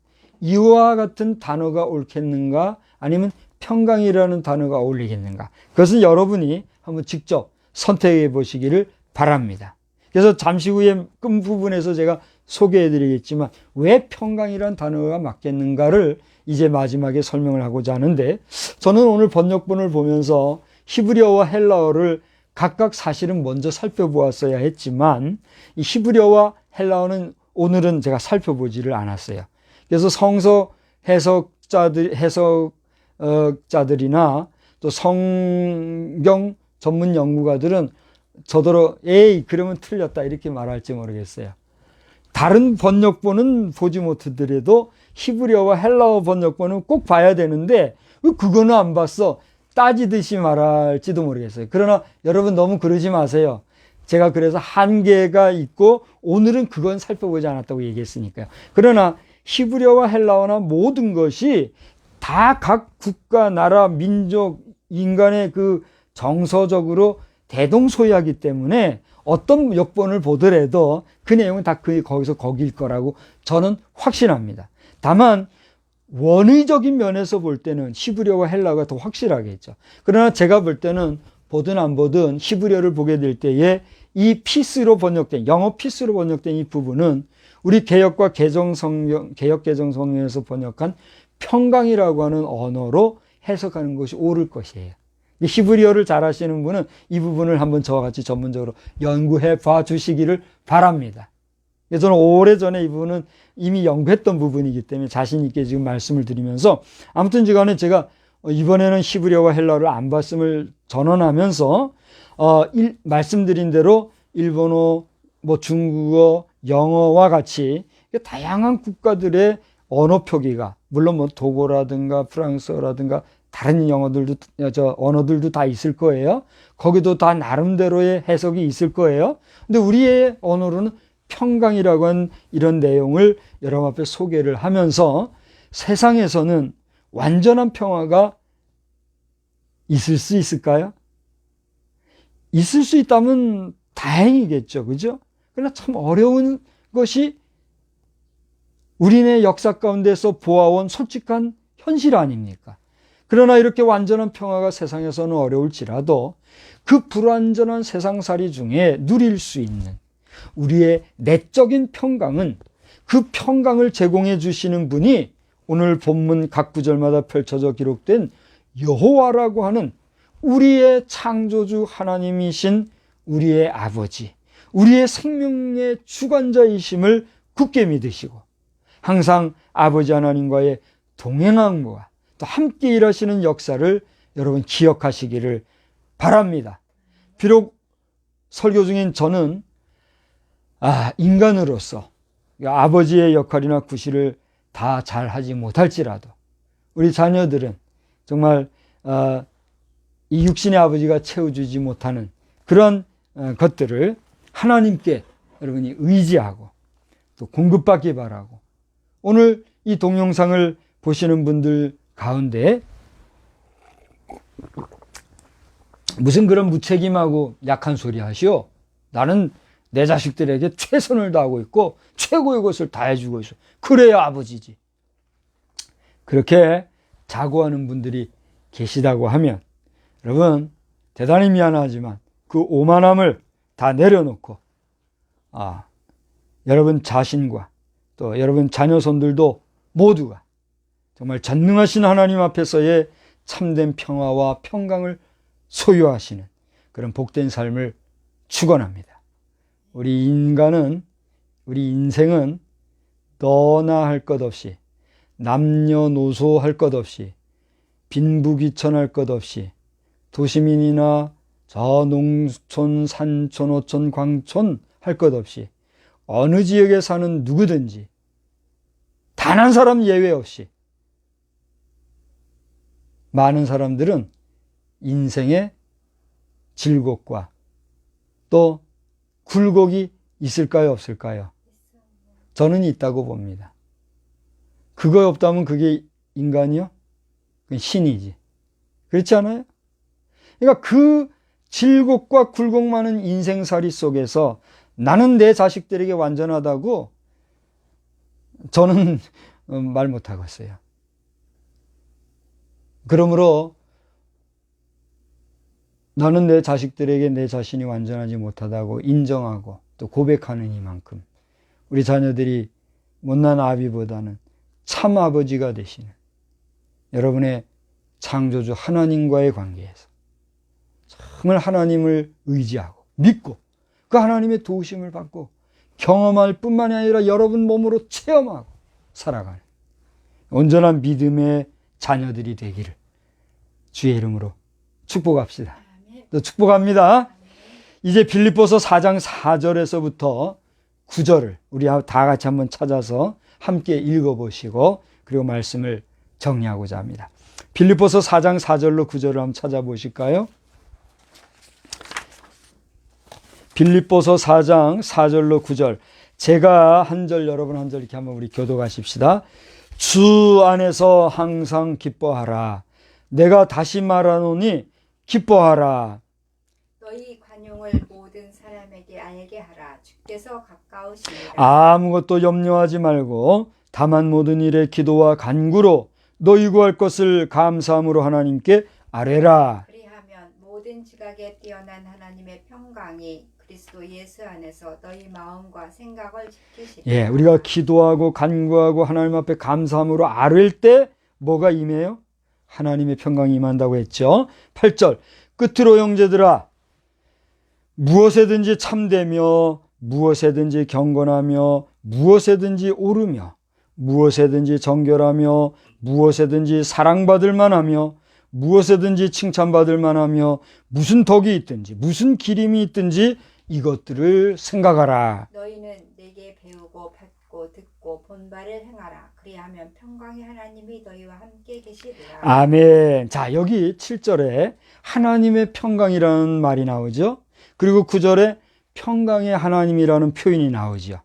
이와 같은 단어가 옳겠는가 아니면 평강이라는 단어가 어울리겠는가, 그것은 여러분이 한번 직접 선택해 보시기를 바랍니다. 그래서 잠시 후에 끝부분에서 제가 소개해 드리겠지만 왜 평강이라는 단어가 맞겠는가를 이제 마지막에 설명을 하고자 하는데, 저는 오늘 번역본을 보면서 히브리어와 헬라어를 각각 사실은 먼저 살펴보았어야 했지만 이 히브리어와 헬라어는 오늘은 제가 살펴보지를 않았어요. 그래서 성서 해석자들이나 또 성경 전문 연구가들은 저더러 에이 그러면 틀렸다 이렇게 말할지 모르겠어요. 다른 번역본은 보지 못하더라도 히브리어와 헬라어 번역본은 꼭 봐야 되는데 왜 그거는 안 봤어? 따지듯이 말할지도 모르겠어요. 그러나 여러분 너무 그러지 마세요. 제가 그래서 한계가 있고 오늘은 그건 살펴보지 않았다고 얘기했으니까요. 그러나 히브리어와 헬라어나 모든 것이 다 각 국가, 나라, 민족, 인간의 그 정서적으로 대동소이하기 때문에 어떤 역본을 보더라도 그 내용은 다 거기서 거길 거라고 저는 확신합니다. 다만 원의적인 면에서 볼 때는 히브리어와 헬라어가 더 확실하겠죠. 그러나 제가 볼 때는 보든 안 보든 히브리어를 보게 될 때에 이 피스로 번역된, 영어 피스로 번역된 이 부분은 우리 개역 개정 성경에서 번역한 평강이라고 하는 언어로 해석하는 것이 옳을 것이에요. 히브리어를 잘 하시는 분은 이 부분을 한번 저와 같이 전문적으로 연구해 봐 주시기를 바랍니다. 저는 오래전에 이 부분은 이미 연구했던 부분이기 때문에 자신 있게 지금 말씀을 드리면서, 아무튼 제가 이번에는 히브리어와 헬라어를 안 봤음을 전언하면서 말씀드린 대로 일본어, 중국어, 영어와 같이 다양한 국가들의 언어 표기가, 물론 도고라든가 프랑스어라든가 다른 언어들도 다 있을 거예요. 거기도 다 나름대로의 해석이 있을 거예요. 근데 우리의 언어로는 평강이라고 하는 이런 내용을 여러분 앞에 소개를 하면서, 세상에서는 완전한 평화가 있을 수 있을까요? 있을 수 있다면 다행이겠죠. 그죠? 그러나 참 어려운 것이 우리네 역사 가운데서 보아온 솔직한 현실 아닙니까? 그러나 이렇게 완전한 평화가 세상에서는 어려울지라도 그 불완전한 세상살이 중에 누릴 수 있는 우리의 내적인 평강은, 그 평강을 제공해 주시는 분이 오늘 본문 각 구절마다 펼쳐져 기록된 여호와라고 하는 우리의 창조주 하나님이신 우리의 아버지, 우리의 생명의 주관자이심을 굳게 믿으시고 항상 아버지 하나님과의 동행함과 또 함께 일하시는 역사를 여러분 기억하시기를 바랍니다. 비록 설교 중인 저는 인간으로서 아버지의 역할이나 구실을 다 잘하지 못할지라도 우리 자녀들은 정말 이 육신의 아버지가 채워주지 못하는 그런 것들을 하나님께 여러분이 의지하고 또 공급받기 바라고, 오늘 이 동영상을 보시는 분들 가운데 무슨 그런 무책임하고 약한 소리 하시오? 나는 내 자식들에게 최선을 다하고 있고 최고의 것을 다 해주고 있어. 그래야 아버지지. 그렇게 자고하는 분들이 계시다고 하면 여러분 대단히 미안하지만 그 오만함을 다 내려놓고 여러분 자신과 또 여러분 자녀손들도 모두가 정말 전능하신 하나님 앞에서의 참된 평화와 평강을 소유하시는 그런 복된 삶을 축원합니다. 우리 인생은 너나 할 것 없이, 남녀노소 할 것 없이, 빈부귀천할 것 없이, 도시민이나 저 농촌, 산촌, 어촌, 광촌 할 것 없이 어느 지역에 사는 누구든지 단 한 사람 예외 없이 많은 사람들은 인생의 즐겁과 또 굴곡이 있을까요, 없을까요? 저는 있다고 봅니다. 그거 없다면 그게 인간이요? 그건 신이지. 그렇지 않아요? 그러니까 그 질곡과 굴곡 많은 인생살이 속에서 나는 내 자식들에게 완전하다고 저는 말 못하겠어요. 그러므로 나는 내 자식들에게 내 자신이 완전하지 못하다고 인정하고 또 고백하는 이만큼 우리 자녀들이 못난 아비보다는 참 아버지가 되시는 여러분의 창조주 하나님과의 관계에서 정말 하나님을 의지하고 믿고 그 하나님의 도우심을 받고 경험할 뿐만이 아니라 여러분 몸으로 체험하고 살아가는 온전한 믿음의 자녀들이 되기를 주의 이름으로 축복합시다. 또 축복합니다. 이제 빌립보서 4장 4절에서부터 9절을 우리 다 같이 한번 찾아서 함께 읽어보시고 그리고 말씀을 정리하고자 합니다. 빌립보서 4장 4절로 9절을 한번 찾아보실까요? 빌립보서 4장 4절로 9절. 제가 한 절, 여러분 한 절 이렇게 한번 우리 교독하십시다. 주 안에서 항상 기뻐하라. 내가 다시 말하노니 기뻐하라. 너희 관용을 모든 사람에게 알게 하라. 주께서 가까우시니라. 아무것도 염려하지 말고 다만 모든 일에 기도와 간구로 너희 구할 것을 감사함으로 하나님께 아뢰라. 그리하면 모든 지각에 뛰어난 하나님의 평강이 그리스도 예수 안에서 너희 마음과 생각을 지키시리라. 예, 우리가 기도하고 간구하고 하나님 앞에 감사함으로 아뢰일 때 뭐가 임해요? 하나님의 평강이 임한다고 했죠. 8절. 끝으로 형제들아, 무엇에든지 참되며 무엇에든지 경건하며 무엇에든지 옳으며 무엇에든지 정결하며 무엇에든지 사랑받을 만하며 무엇에든지 칭찬받을 만하며 무슨 덕이 있든지 무슨 기림이 있든지 이것들을 생각하라. 너희는 내게 배우고 받고 듣고 본 바를 행하라. 그리하면 평강의 하나님이 너희와 함께 계시리라. 아멘. 자, 여기 7절에 하나님의 평강이라는 말이 나오죠. 그리고 9절에 평강의 하나님이라는 표현이 나오죠.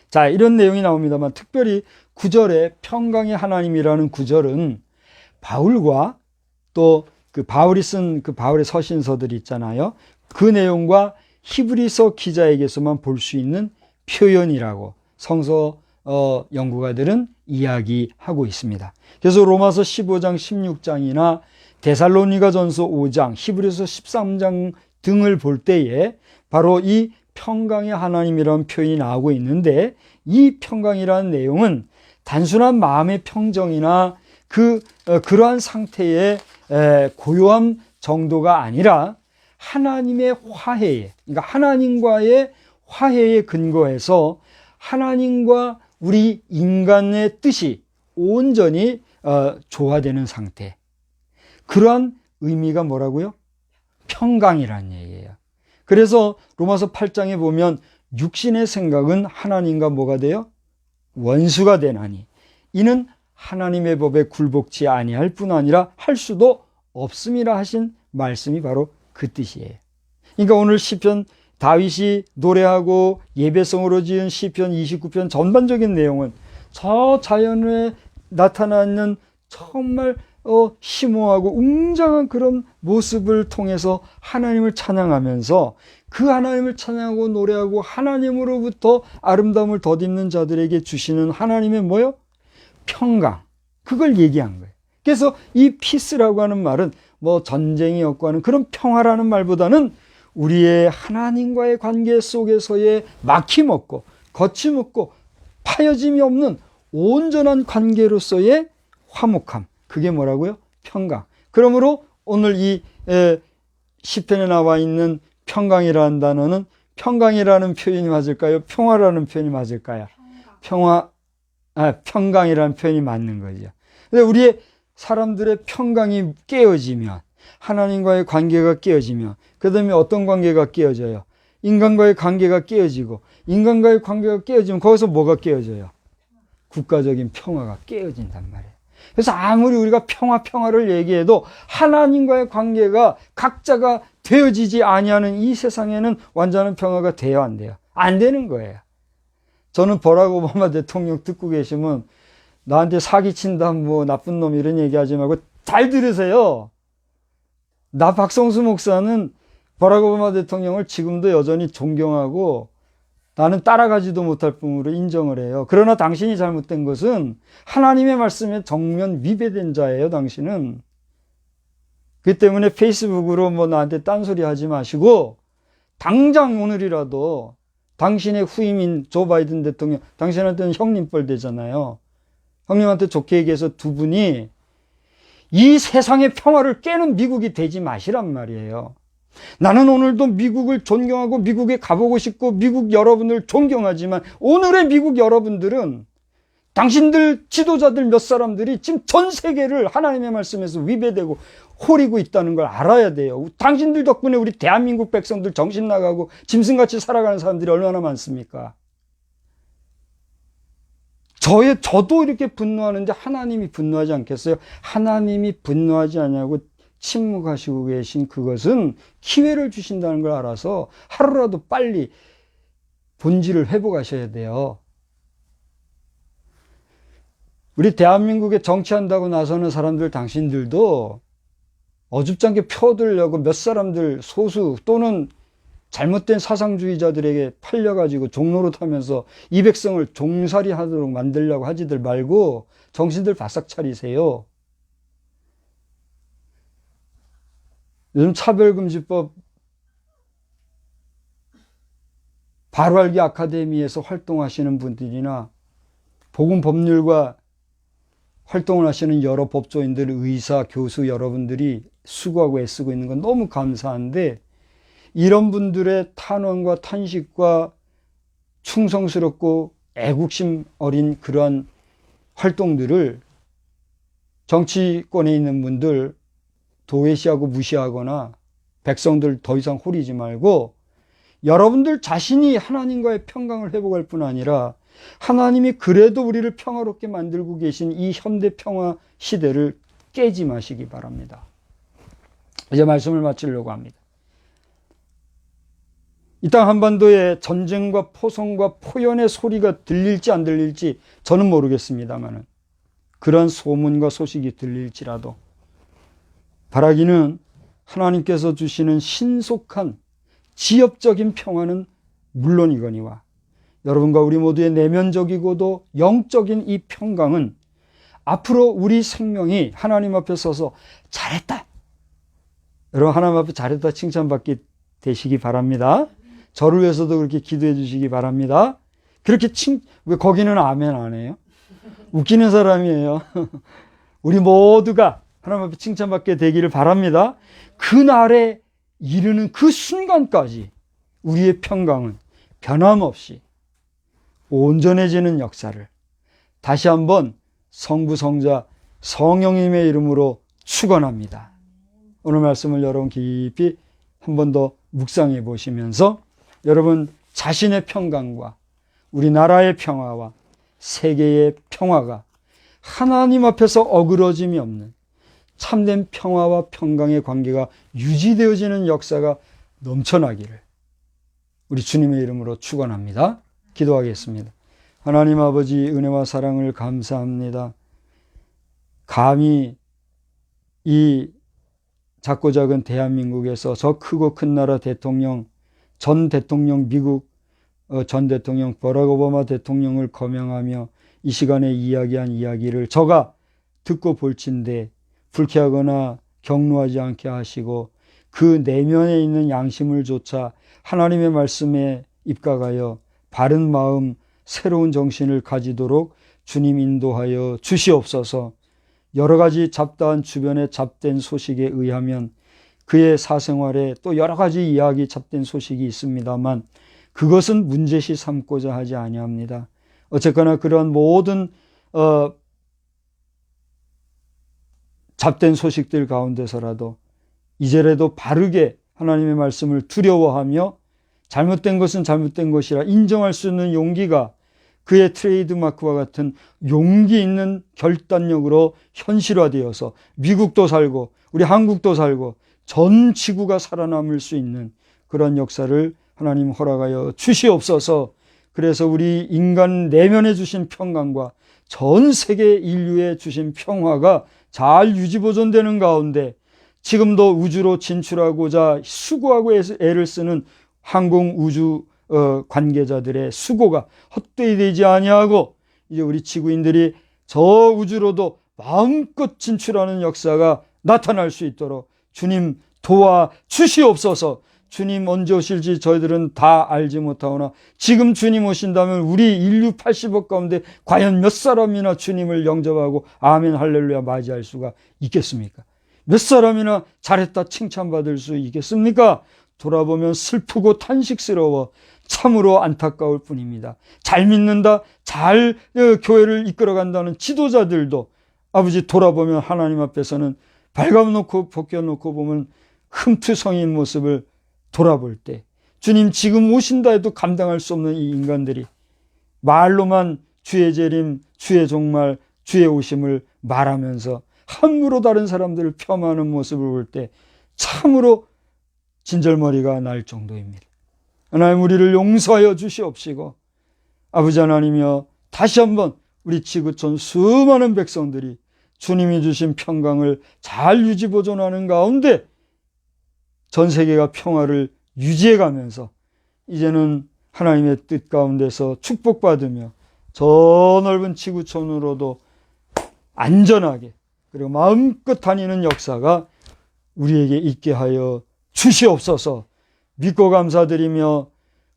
자, 이런 내용이 나옵니다만 특별히 9절에 평강의 하나님이라는 9절은 바울과 또 그 바울이 쓴 그 바울의 서신서들이 있잖아요. 그 내용과 히브리서 기자에게서만 볼 수 있는 표현이라고 성서 연구가들은 이야기하고 있습니다. 그래서 로마서 15장, 16장이나 데살로니가전서 5장, 히브리서 13장 등을 볼 때에 바로 이 평강의 하나님이라는 표현이 나오고 있는데 이 평강이라는 내용은 단순한 마음의 평정이나 그러한 상태의 고요함 정도가 아니라 하나님의 화해에, 그러니까 하나님과의 화해에 근거해서 하나님과 우리 인간의 뜻이 온전히 조화되는 상태. 그러한 의미가 뭐라고요? 평강이라는 얘기예요. 그래서 로마서 8장에 보면 육신의 생각은 하나님과 뭐가 돼요? 원수가 되나니 이는 하나님의 법에 굴복치 아니할 뿐 아니라 할 수도 없음이라 하신 말씀이 바로 그 뜻이에요. 그러니까 오늘 시편 다윗이 노래하고 예배성으로 지은 시편 29편 전반적인 내용은 저 자연에 나타나는 정말 심오하고 웅장한 그런 모습을 통해서 하나님을 찬양하면서 그 하나님을 찬양하고 노래하고 하나님으로부터 아름다움을 덧입는 자들에게 주시는 하나님의 뭐요? 평강. 그걸 얘기한 거예요. 그래서 이 피스라고 하는 말은 뭐 전쟁이 없고 하는 그런 평화라는 말보다는 우리의 하나님과의 관계 속에서의 막힘없고 거침없고 파여짐이 없는 온전한 관계로서의 화목함. 그게 뭐라고요? 평강. 그러므로 오늘 이 시편에 나와 있는 평강이라는 단어는 평강이라는 표현이 맞을까요? 평화라는 표현이 맞을까요? 평강이라는 표현이 맞는 거죠. 근데 우리의 사람들의 평강이 깨어지면 하나님과의 관계가 깨어지면 그 다음에 어떤 관계가 깨어져요? 인간과의 관계가 깨어지고 인간과의 관계가 깨어지면 거기서 뭐가 깨어져요? 국가적인 평화가 깨어진단 말이에요. 그래서 아무리 우리가 평화를 얘기해도 하나님과의 관계가 각자가 되어지지 아니하는 이 세상에는 완전한 평화가 돼야 안 돼요. 안 되는 거예요. 저는 버락 오바마 대통령 듣고 계시면 나한테 사기친다, 뭐 나쁜 놈 이런 얘기하지 말고 잘 들으세요. 나 박성수 목사는 버락 오바마 대통령을 지금도 여전히 존경하고 나는 따라가지도 못할 뿐으로 인정을 해요. 그러나 당신이 잘못된 것은 하나님의 말씀에 정면 위배된 자예요, 당신은. 그 때문에 페이스북으로 뭐 나한테 딴소리 하지 마시고 당장 오늘이라도 당신의 후임인 조 바이든 대통령, 당신한테는 형님뻘 되잖아요. 형님한테 좋게 얘기해서 두 분이 이 세상의 평화를 깨는 미국이 되지 마시란 말이에요. 나는 오늘도 미국을 존경하고 미국에 가보고 싶고 미국 여러분을 존경하지만 오늘의 미국 여러분들은 당신들 지도자들 몇 사람들이 지금 전 세계를 하나님의 말씀에서 위배되고 호리고 있다는 걸 알아야 돼요. 당신들 덕분에 우리 대한민국 백성들 정신 나가고 짐승같이 살아가는 사람들이 얼마나 많습니까? 저도 이렇게 분노하는데 하나님이 분노하지 않겠어요? 하나님이 분노하지 않냐고 침묵하시고 계신 그것은 기회를 주신다는 걸 알아서 하루라도 빨리 본질을 회복하셔야 돼요. 우리 대한민국에 정치한다고 나서는 사람들, 당신들도 어줍지 않게 펴들려고 몇 사람들, 소수 또는 잘못된 사상주의자들에게 팔려가지고 종로릇 하면서 이 백성을 종살이 하도록 만들려고 하지들 말고 정신들 바싹 차리세요. 요즘 차별금지법 바로알기 아카데미에서 활동하시는 분들이나 복음법률과 활동을 하시는 여러 법조인들, 의사, 교수 여러분들이 수고하고 애쓰고 있는 건 너무 감사한데, 이런 분들의 탄원과 탄식과 충성스럽고 애국심 어린 그러한 활동들을 정치권에 있는 분들 도외시하고 무시하거나 백성들 더 이상 호리지 말고 여러분들 자신이 하나님과의 평강을 회복할 뿐 아니라 하나님이 그래도 우리를 평화롭게 만들고 계신 이 현대 평화 시대를 깨지 마시기 바랍니다. 이제 말씀을 마치려고 합니다. 이 땅 한반도에 전쟁과 포성과 포연의 소리가 들릴지 안 들릴지 저는 모르겠습니다만 그런 소문과 소식이 들릴지라도 바라기는 하나님께서 주시는 신속한 지엽적인 평화는 물론이거니와 여러분과 우리 모두의 내면적이고도 영적인 이 평강은 앞으로 우리 생명이 하나님 앞에 서서 잘했다. 여러분 하나님 앞에 잘했다 칭찬받게 되시기 바랍니다. 저를 위해서도 그렇게 기도해 주시기 바랍니다. 그렇게 왜 거기는 아멘 안 해요? 웃기는 사람이에요. 우리 모두가 하나님 앞에 칭찬받게 되기를 바랍니다. 그날에 이르는 그 순간까지 우리의 평강은 변함없이 온전해지는 역사를 다시 한번 성부, 성자, 성령님의 이름으로 축원합니다. 오늘 말씀을 여러분 깊이 한 번 더 묵상해 보시면서 여러분 자신의 평강과 우리나라의 평화와 세계의 평화가 하나님 앞에서 어그러짐이 없는 참된 평화와 평강의 관계가 유지되어지는 역사가 넘쳐나기를 우리 주님의 이름으로 축원합니다. 기도하겠습니다. 하나님 아버지 은혜와 사랑을 감사합니다. 감히 이 작고 작은 대한민국에서 저 크고 큰 나라 대통령, 전 대통령 미국 전 대통령 버락 오바마 대통령을 거명하며 이 시간에 이야기한 이야기를 저가 듣고 볼진데 불쾌하거나 격노하지 않게 하시고 그 내면에 있는 양심을 조차 하나님의 말씀에 입각하여 바른 마음, 새로운 정신을 가지도록 주님 인도하여 주시옵소서. 여러 가지 잡다한 주변의 잡된 소식에 의하면 그의 사생활에 또 여러 가지 이야기 잡된 소식이 있습니다만 그것은 문제시 삼고자 하지 아니합니다. 어쨌거나 그런 모든 잡된 소식들 가운데서라도 이제라도 바르게 하나님의 말씀을 두려워하며 잘못된 것은 잘못된 것이라 인정할 수 있는 용기가 그의 트레이드마크와 같은 용기 있는 결단력으로 현실화되어서 미국도 살고 우리 한국도 살고 전 지구가 살아남을 수 있는 그런 역사를 하나님 허락하여 주시옵소서. 그래서 우리 인간 내면에 주신 평강과 전 세계 인류에 주신 평화가 잘 유지보존되는 가운데 지금도 우주로 진출하고자 수고하고 애를 쓰는 항공 우주 관계자들의 수고가 헛되이 되지 아니하고 이제 우리 지구인들이 저 우주로도 마음껏 진출하는 역사가 나타날 수 있도록 주님 도와 주시옵소서. 주님 언제 오실지 저희들은 다 알지 못하오나 지금 주님 오신다면 우리 인류 80억 가운데 과연 몇 사람이나 주님을 영접하고 아멘 할렐루야 맞이할 수가 있겠습니까? 몇 사람이나 잘했다 칭찬받을 수 있겠습니까? 돌아보면 슬프고 탄식스러워 참으로 안타까울 뿐입니다. 잘 믿는다, 잘 교회를 이끌어간다는 지도자들도 아버지 돌아보면 하나님 앞에서는 발가놓고 벗겨놓고 보면 흠투성인 모습을 돌아볼 때 주님 지금 오신다 해도 감당할 수 없는 이 인간들이 말로만 주의 재림, 주의 종말, 주의 오심을 말하면서 함부로 다른 사람들을 폄하하는 모습을 볼 때 참으로 진절머리가 날 정도입니다. 하나님, 우리를 용서하여 주시옵시고, 아버지 하나님이여, 다시 한번 우리 지구촌 수많은 백성들이 주님이 주신 평강을 잘 유지 보존하는 가운데 전 세계가 평화를 유지해 가면서 이제는 하나님의 뜻 가운데서 축복받으며 저 넓은 지구촌으로도 안전하게 그리고 마음껏 다니는 역사가 우리에게 있게 하여 주시옵소서. 믿고 감사드리며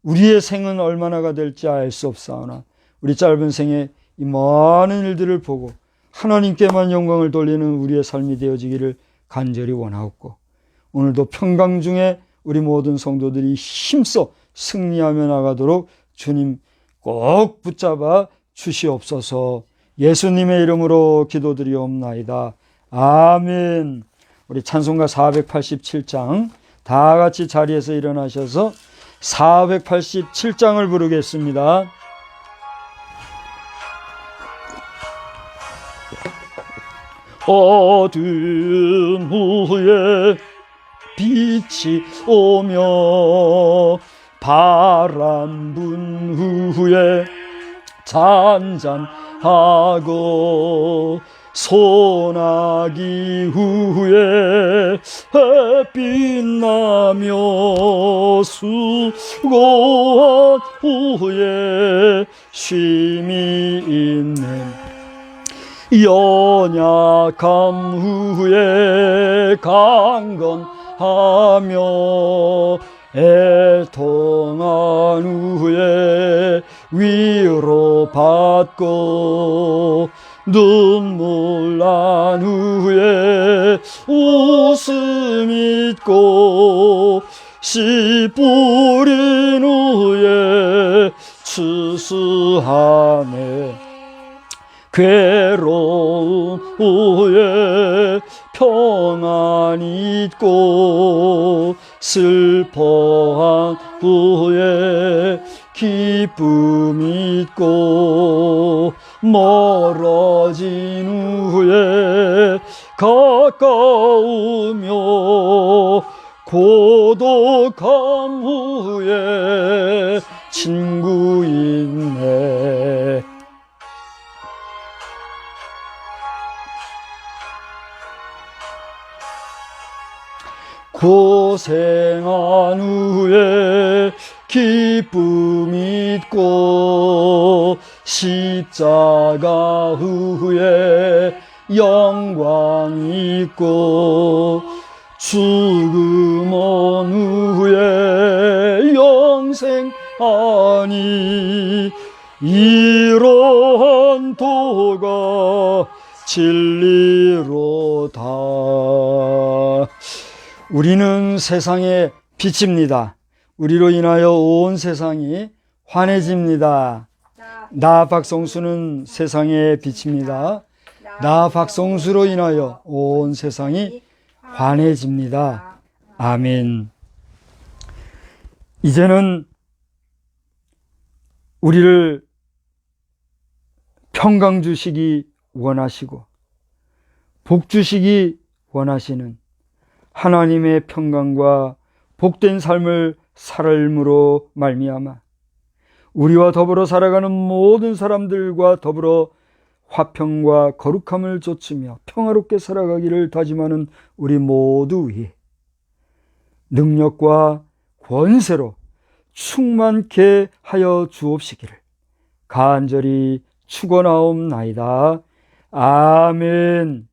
우리의 생은 얼마나가 될지 알 수 없사오나 우리 짧은 생에 이 많은 일들을 보고 하나님께만 영광을 돌리는 우리의 삶이 되어지기를 간절히 원하옵고, 오늘도 평강 중에 우리 모든 성도들이 힘써 승리하며 나가도록 주님 꼭 붙잡아 주시옵소서. 예수님의 이름으로 기도드리옵나이다. 아멘. 우리 찬송가 487장 다 같이 자리에서 일어나셔서 487장을 부르겠습니다. 어두운 후에 빛이 오며 바람 분 후에 잔잔하고 소나기 후에 햇빛 나며 수고한 후에 쉼이 있네. 연약함 후에 강건하며 애통한 후에 위로받고 눈물 난 후에 웃음 있고 씨 뿌린 후에 추수하네. 괴로운 후에 평안 있고 슬퍼한 후에 기쁨 있고 멀어진 후에 가까우며 고독한 후에 친구 있네. 고생한 후에 기쁨 있고 십자가 후에 영광 있고 죽음 온 후에 영생 아니 이러한 도가 진리로다. 우리는 세상의 빛입니다. 우리로 인하여 온 세상이 환해집니다. 나 박성수는 세상의 빛입니다. 나 박성수로 인하여 온 세상이 환해집니다. 아멘. 이제는 우리를 평강 주시기 원하시고 복 주시기 원하시는 하나님의 평강과 복된 삶을 살므로 말미암아 우리와 더불어 살아가는 모든 사람들과 더불어 화평과 거룩함을 좇으며 평화롭게 살아가기를 다짐하는 우리 모두 위에 능력과 권세로 충만케 하여 주옵시기를 간절히 축원하옵나이다. 아멘.